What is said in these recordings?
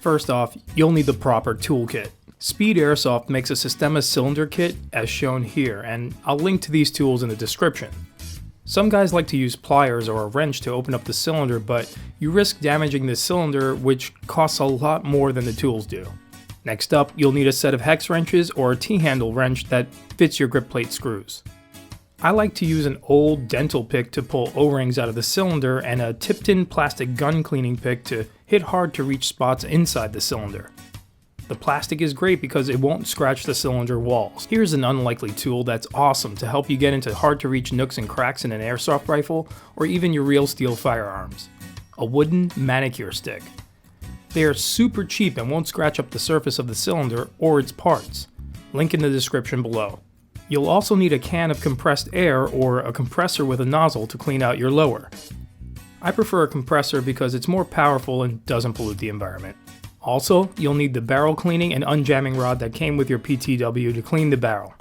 First off, you'll need the proper toolkit. Speed Airsoft makes a Systema cylinder kit as shown here, and I'll link to these tools in the description. Some guys like to use pliers or a wrench to open up the cylinder, but you risk damaging the cylinder, which costs a lot more than the tools do. Next up, you'll need a set of hex wrenches or a T-handle wrench that fits your grip plate screws. I like to use an old dental pick to pull O-rings out of the cylinder and a tipped-in plastic gun cleaning pick to hit hard to reach spots inside the cylinder. The plastic is great because it won't scratch the cylinder walls. Here's an unlikely tool that's awesome to help you get into hard to reach nooks and cracks in an airsoft rifle or even your real steel firearms. A wooden manicure stick. They are super cheap and won't scratch up the surface of the cylinder or its parts. Link in the description below. You'll also need a can of compressed air or a compressor with a nozzle to clean out your lower. I prefer a compressor because it's more powerful and doesn't pollute the environment. Also, you'll need the barrel cleaning and unjamming rod that came with your PTW to clean the barrel.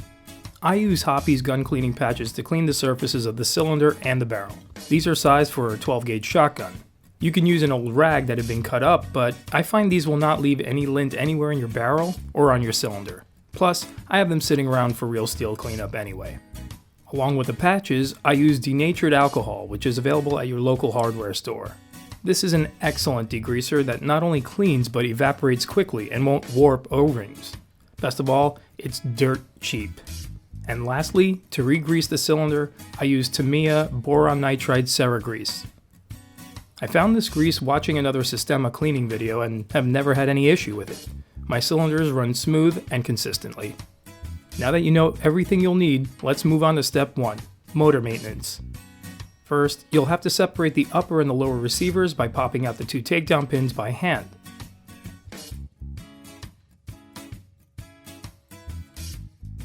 I use Hoppy's gun cleaning patches to clean the surfaces of the cylinder and the barrel. These are sized for a 12 gauge shotgun. You can use an old rag that had been cut up, but I find these will not leave any lint anywhere in your barrel or on your cylinder. Plus, I have them sitting around for real steel cleanup anyway. Along with the patches, I use denatured alcohol, which is available at your local hardware store. This is an excellent degreaser that not only cleans but evaporates quickly and won't warp O-rings. Best of all, it's dirt cheap. And lastly, to re-grease the cylinder, I use Tamiya boron nitride Ceragrease. I found this grease watching another Systema cleaning video and have never had any issue with it. My cylinders run smooth and consistently. Now that you know everything you'll need, let's move on to step 1, motor maintenance. First, you'll have to separate the upper and the lower receivers by popping out the 2 takedown pins by hand.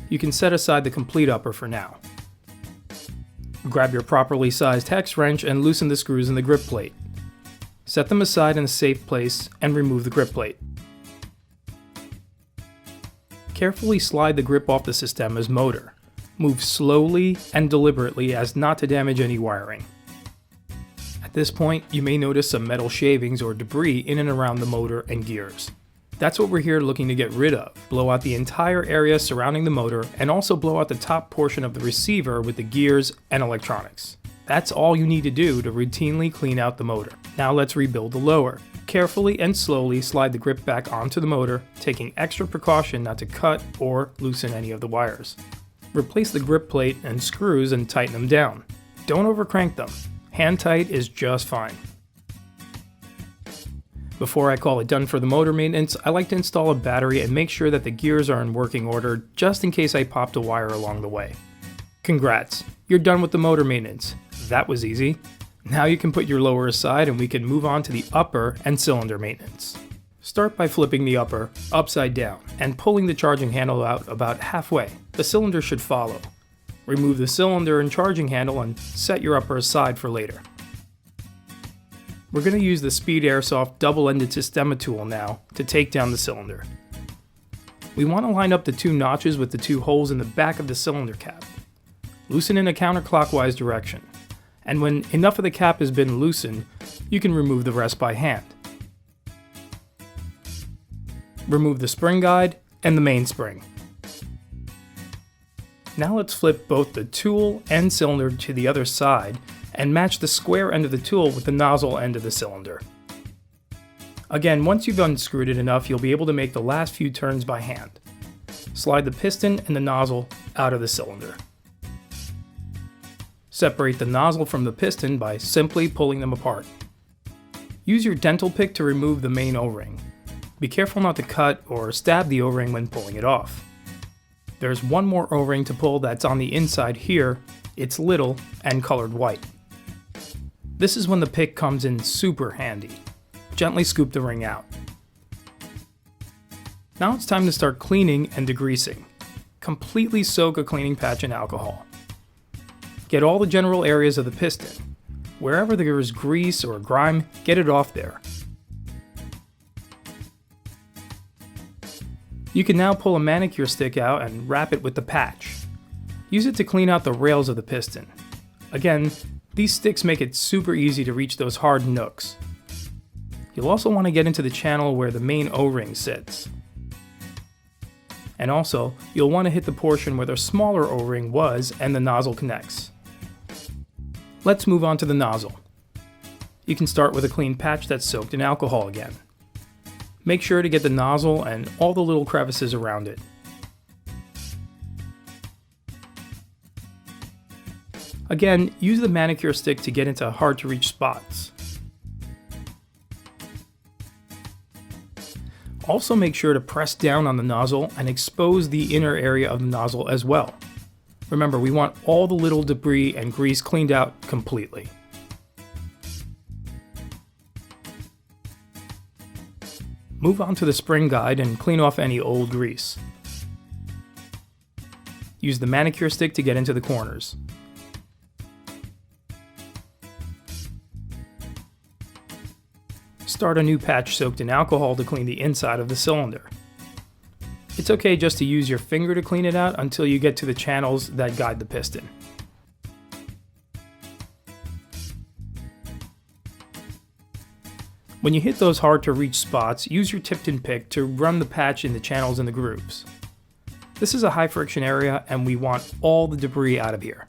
You can set aside the complete upper for now. Grab your properly sized hex wrench and loosen the screws in the grip plate. Set them aside in a safe place and remove the grip plate. Carefully slide the grip off the Systema's motor. Move slowly and deliberately as not to damage any wiring. At this point, you may notice some metal shavings or debris in and around the motor and gears. That's what we're here looking to get rid of. Blow out the entire area surrounding the motor and also blow out the top portion of the receiver with the gears and electronics. That's all you need to do to routinely clean out the motor. Now let's rebuild the lower. Carefully and slowly slide the grip back onto the motor, taking extra precaution not to cut or loosen any of the wires. Replace the grip plate and screws and tighten them down. Don't overcrank them. Hand tight is just fine. Before I call it done for the motor maintenance, I like to install a battery and make sure that the gears are in working order just in case I popped a wire along the way. Congrats, you're done with the motor maintenance. That was easy. Now you can put your lower aside and we can move on to the upper and cylinder maintenance. Start by flipping the upper upside down and pulling the charging handle out about halfway. The cylinder should follow. Remove the cylinder and charging handle and set your upper aside for later. We're going to use the Speed Airsoft double-ended Systema tool now to take down the cylinder. We want to line up the 2 notches with the 2 holes in the back of the cylinder cap. Loosen in a counterclockwise direction. And when enough of the cap has been loosened, you can remove the rest by hand. Remove the spring guide and the mainspring. Now let's flip both the tool and cylinder to the other side and match the square end of the tool with the nozzle end of the cylinder. Again, once you've unscrewed it enough, you'll be able to make the last few turns by hand. Slide the piston and the nozzle out of the cylinder. Separate the nozzle from the piston by simply pulling them apart. Use your dental pick to remove the main O-ring. Be careful not to cut or stab the O-ring when pulling it off. There's one more O-ring to pull that's on the inside here. It's little and colored white. This is when the pick comes in super handy. Gently scoop the ring out. Now it's time to start cleaning and degreasing. Completely soak a cleaning patch in alcohol. Get all the general areas of the piston. Wherever there is grease or grime, get it off there. You can now pull a manicure stick out and wrap it with the patch. Use it to clean out the rails of the piston. Again, these sticks make it super easy to reach those hard nooks. You'll also want to get into the channel where the main O-ring sits. And also, you'll want to hit the portion where the smaller O-ring was and the nozzle connects. Let's move on to the nozzle. You can start with a clean patch that's soaked in alcohol again. Make sure to get the nozzle and all the little crevices around it. Again, use the manicure stick to get into hard to reach spots. Also make sure to press down on the nozzle and expose the inner area of the nozzle as well. Remember, we want all the little debris and grease cleaned out completely. Move on to the spring guide and clean off any old grease. Use the manicure stick to get into the corners. Start a new patch soaked in alcohol to clean the inside of the cylinder. It's okay just to use your finger to clean it out until you get to the channels that guide the piston. When you hit those hard to reach spots, use your tip-tin pick to run the patch in the channels and the grooves. This is a high friction area and we want all the debris out of here.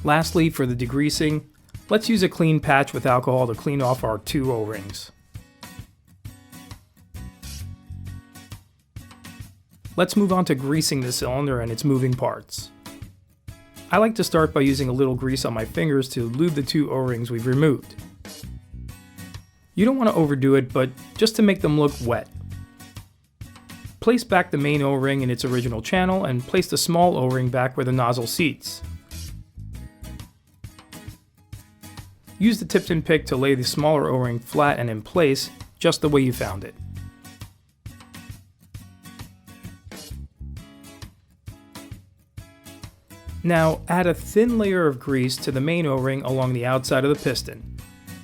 Lastly, for the degreasing, let's use a clean patch with alcohol to clean off our two O-rings. Let's move on to greasing the cylinder and its moving parts. I like to start by using a little grease on my fingers to lube the two O-rings we've removed. You don't want to overdo it, but just to make them look wet. Place back the main O-ring in its original channel and place the small O-ring back where the nozzle seats. Use the tip-tin pick to lay the smaller O-ring flat and in place, just the way you found it. Now add a thin layer of grease to the main O-ring along the outside of the piston.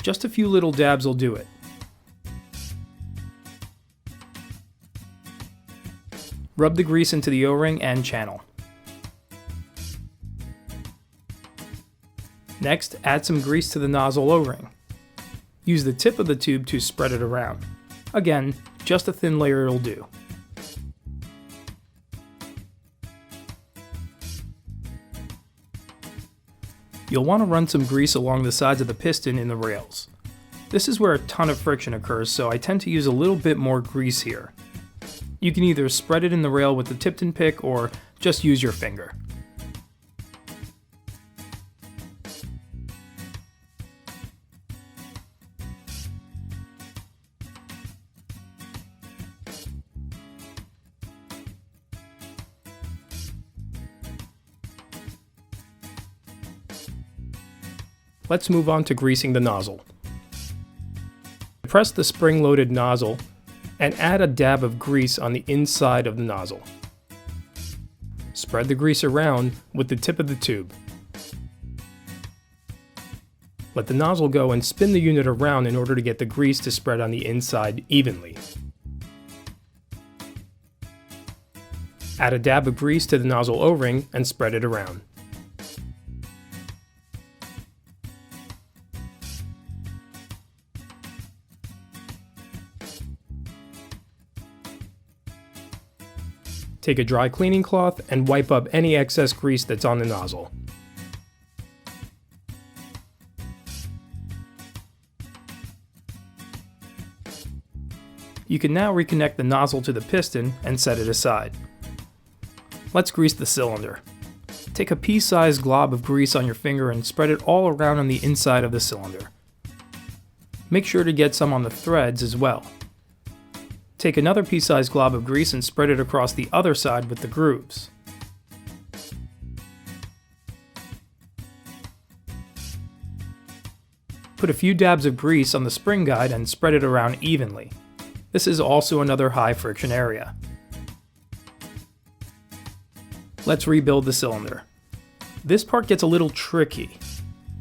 Just a few little dabs will do it. Rub the grease into the O-ring and channel. Next, add some grease to the nozzle O-ring. Use the tip of the tube to spread it around. Again, just a thin layer will do. You'll want to run some grease along the sides of the piston in the rails. This is where a ton of friction occurs, so I tend to use a little bit more grease here. You can either spread it in the rail with the tip-tin pick or just use your finger. Let's move on to greasing the nozzle. Press the spring-loaded nozzle and add a dab of grease on the inside of the nozzle. Spread the grease around with the tip of the tube. Let the nozzle go and spin the unit around in order to get the grease to spread on the inside evenly. Add a dab of grease to the nozzle O-ring and spread it around. Take a dry cleaning cloth and wipe up any excess grease that's on the nozzle. You can now reconnect the nozzle to the piston and set it aside. Let's grease the cylinder. Take a pea-sized glob of grease on your finger and spread it all around on the inside of the cylinder. Make sure to get some on the threads as well. Take another pea-sized glob of grease and spread it across the other side with the grooves. Put a few dabs of grease on the spring guide and spread it around evenly. This is also another high friction area. Let's rebuild the cylinder. This part gets a little tricky.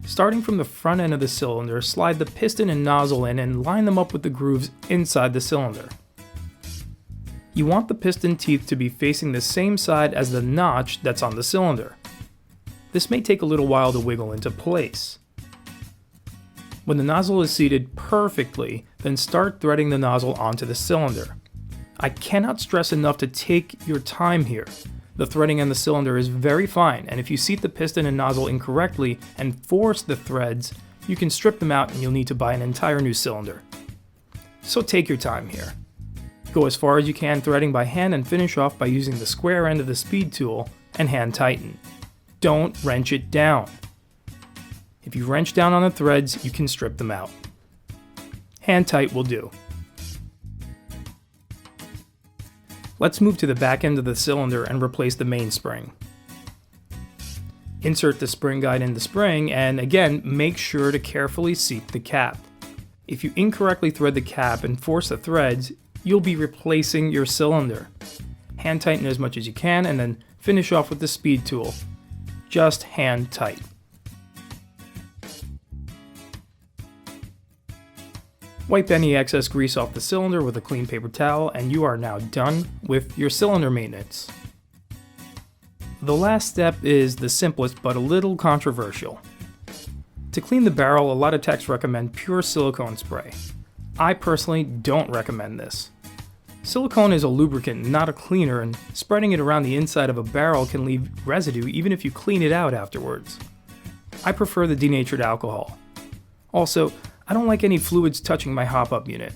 Starting from the front end of the cylinder, slide the piston and nozzle in and line them up with the grooves inside the cylinder. You want the piston teeth to be facing the same side as the notch that's on the cylinder. This may take a little while to wiggle into place. When the nozzle is seated perfectly, then start threading the nozzle onto the cylinder. I cannot stress enough to take your time here. The threading on the cylinder is very fine, and if you seat the piston and nozzle incorrectly and force the threads, you can strip them out and you'll need to buy an entire new cylinder. So take your time here. Go as far as you can threading by hand and finish off by using the square end of the speed tool and hand tighten. Don't wrench it down. If you wrench down on the threads, you can strip them out. Hand tight will do. Let's move to the back end of the cylinder and replace the mainspring. Insert the spring guide in the spring, and again, make sure to carefully seat the cap. If you incorrectly thread the cap and force the threads, you'll be replacing your cylinder. Hand tighten as much as you can and then finish off with the speed tool. Just hand tight. Wipe any excess grease off the cylinder with a clean paper towel and you are now done with your cylinder maintenance. The last step is the simplest but a little controversial. To clean the barrel, a lot of techs recommend pure silicone spray. I personally don't recommend this. Silicone is a lubricant, not a cleaner, and spreading it around the inside of a barrel can leave residue even if you clean it out afterwards. I prefer the denatured alcohol. Also, I don't like any fluids touching my hop-up unit.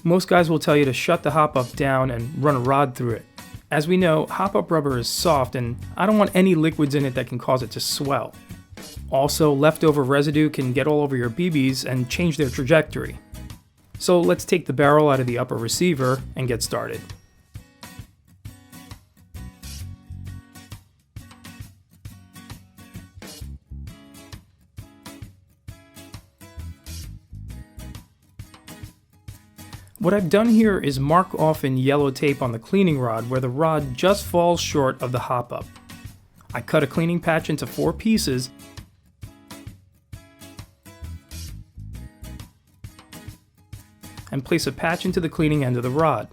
Most guys will tell you to shut the hop-up down and run a rod through it. As we know, hop-up rubber is soft and I don't want any liquids in it that can cause it to swell. Also, leftover residue can get all over your BBs and change their trajectory. So let's take the barrel out of the upper receiver and get started. What I've done here is mark off in yellow tape on the cleaning rod where the rod just falls short of the hop-up. I cut a cleaning patch into 4 pieces and place a patch into the cleaning end of the rod.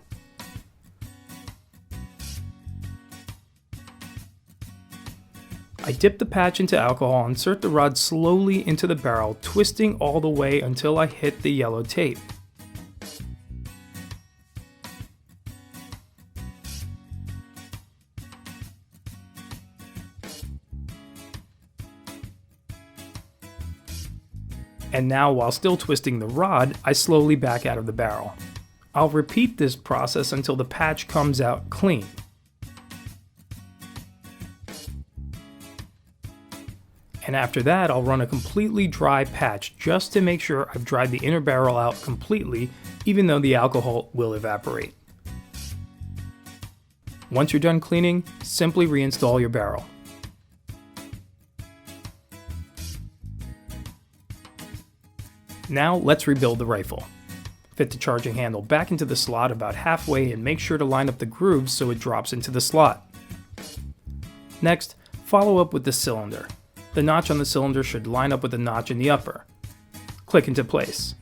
I dip the patch into alcohol, insert the rod slowly into the barrel, twisting all the way until I hit the yellow tape. And now, while still twisting the rod, I slowly back out of the barrel. I'll repeat this process until the patch comes out clean. And after that, I'll run a completely dry patch just to make sure I've dried the inner barrel out completely, even though the alcohol will evaporate. Once you're done cleaning, simply reinstall your barrel. Now let's rebuild the rifle. Fit the charging handle back into the slot about halfway and make sure to line up the grooves so it drops into the slot. Next, follow up with the cylinder. The notch on the cylinder should line up with the notch in the upper. Click into place.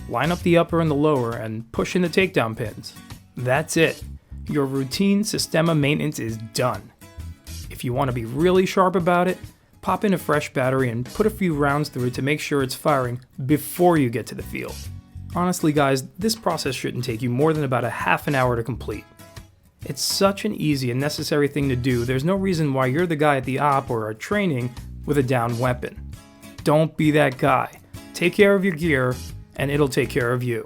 Line up the upper and the lower and push in the takedown pins. That's it. Your routine Systema maintenance is done. If you want to be really sharp about it, pop in a fresh battery and put a few rounds through it to make sure it's firing before you get to the field. Honestly guys, this process shouldn't take you more than about a half an hour to complete. It's such an easy and necessary thing to do, there's no reason why you're the guy at the op or are training with a down weapon. Don't be that guy. Take care of your gear, and it'll take care of you.